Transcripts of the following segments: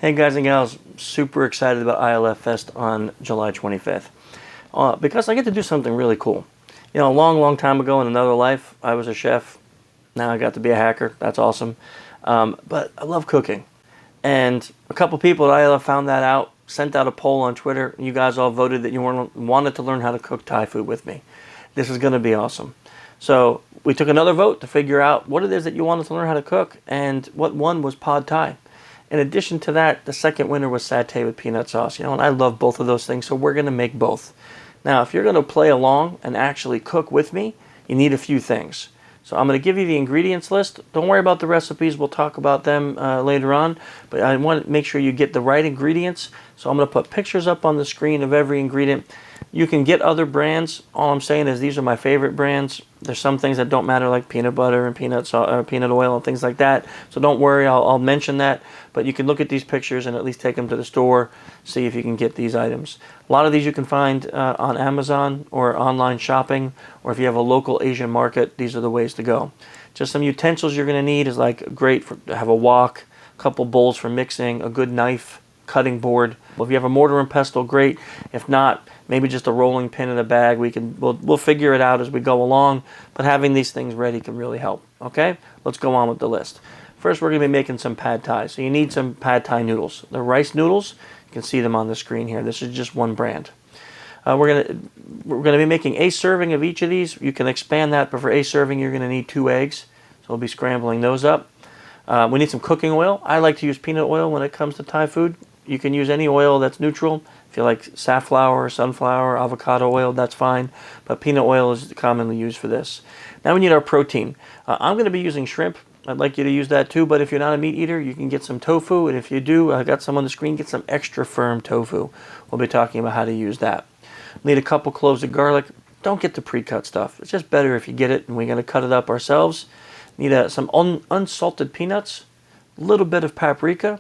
Hey guys and gals, super excited about ILFest on July 25th. Because I get to do something really cool. You know, a long time ago in another life, I was a chef. Now I got to be a hacker. That's awesome. But I love cooking. And a couple people at ILF found that out, sent out a poll on Twitter. You guys all voted that you wanted to learn how to cook Thai food with me. This is going to be awesome. So we took another vote to figure out what it is that you wanted to learn how to cook. And what won was Pad Thai. In addition to that, the second winner was satay with peanut sauce. You know, and I love both of those things, so we're going to make both. Now, if you're going to play along and actually cook with me, you need a few things. So I'm going to give you the ingredients list. Don't worry about the recipes. We'll talk about them later on. But I want to make sure you get the right ingredients. So I'm going to put pictures up on the screen of every ingredient. You can get other brands. All I'm saying is these are my favorite brands. There's some things that don't matter, like peanut butter and peanut oil and things like that. So don't worry, I'll mention that. But you can look at these pictures and at least take them to the store, see if you can get these items. A lot of these you can find on Amazon or online shopping, or if you have a local Asian market, these are the ways to go. Just some utensils you're going to need is like great to have a wok, a couple bowls for mixing, a good knife, cutting board. Well, if you have a mortar and pestle, great. If not, maybe just a rolling pin in a bag. We'll figure it out as we go along, but having these things ready can really help. Okay, let's go on with the list. First, we're going to be making some Pad Thai. So you need some Pad Thai noodles. The rice noodles, you can see them on the screen here. This is just one brand. We're gonna be making a serving of each of these. You can expand that, but for a serving, you're going to need 2 eggs. So we'll be scrambling those up. We need some cooking oil. I like to use peanut oil when it comes to Thai food. You can use any oil that's neutral. If you like safflower, sunflower, avocado oil, that's fine. But peanut oil is commonly used for this. Now we need our protein. I'm going to be using shrimp. I'd like you to use that too, but if you're not a meat eater, you can get some tofu. And if you do, I got some on the screen, get some extra firm tofu. We'll be talking about how to use that. Need a couple cloves of garlic. Don't get the pre-cut stuff. It's just better if you get it, and we're going to cut it up ourselves. Need some unsalted peanuts, a little bit of paprika.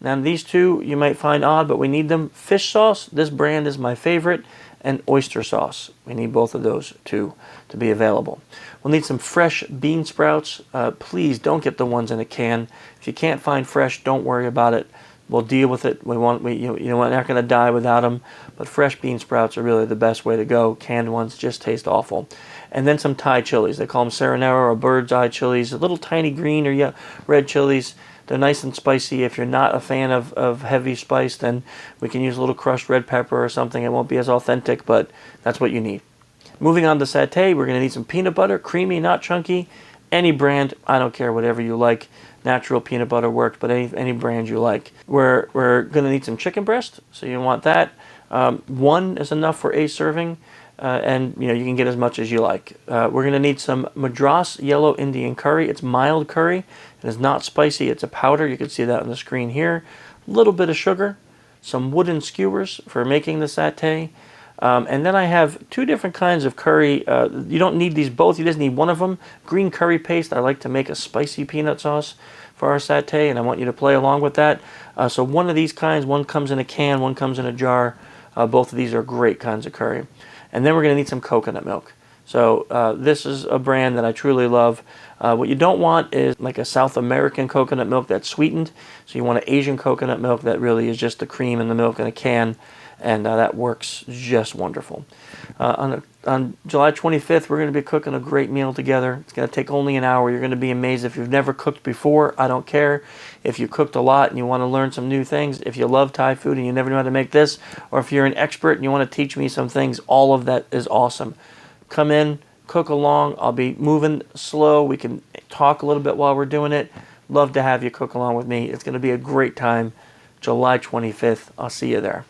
Now these two you might find odd, but we need them. Fish sauce, this brand is my favorite, and oyster sauce. We need both of those two to be available. We'll need some fresh bean sprouts. Please don't get the ones in a can. If you can't find fresh, don't worry about it. We'll deal with it. We're not going to die without them. But fresh bean sprouts are really the best way to go. Canned ones just taste awful. And then some Thai chilies. They call them serenero or bird's eye chilies. Little tiny green or red chilies. They're nice and spicy. If you're not a fan of heavy spice, then we can use a little crushed red pepper or something. It won't be as authentic, but that's what you need. Moving on to satay, we're going to need some peanut butter, creamy, not chunky. Any brand, I don't care, whatever you like. Natural peanut butter works, but any brand you like. We're going to need some chicken breast, so you want that. 1 is enough for a serving, and you can get as much as you like. We're going to need some Madras yellow Indian curry. It's mild curry. It is not spicy. It's a powder. You can see that on the screen here. A little bit of sugar, some wooden skewers for making the satay. And then I have 2 different kinds of curry. You don't need these both. You just need one of them. Green curry paste. I like to make a spicy peanut sauce for our satay, and I want you to play along with that. So one of these kinds, one comes in a can, one comes in a jar. Both of these are great kinds of curry. And then we're going to need some coconut milk. So this is a brand that I truly love. What you don't want is like a South American coconut milk that's sweetened. So you want an Asian coconut milk that really is just the cream and the milk in a can. And that works just wonderful. On July 25th, we're going to be cooking a great meal together. It's going to take only an hour. You're going to be amazed. If you've never cooked before, I don't care. If you cooked a lot and you want to learn some new things, if you love Thai food and you never know how to make this, or if you're an expert and you want to teach me some things, all of that is awesome. Come in, cook along. I'll be moving slow. We can talk a little bit while we're doing it. Love to have you cook along with me. It's going to be a great time. July 25th. I'll see you there.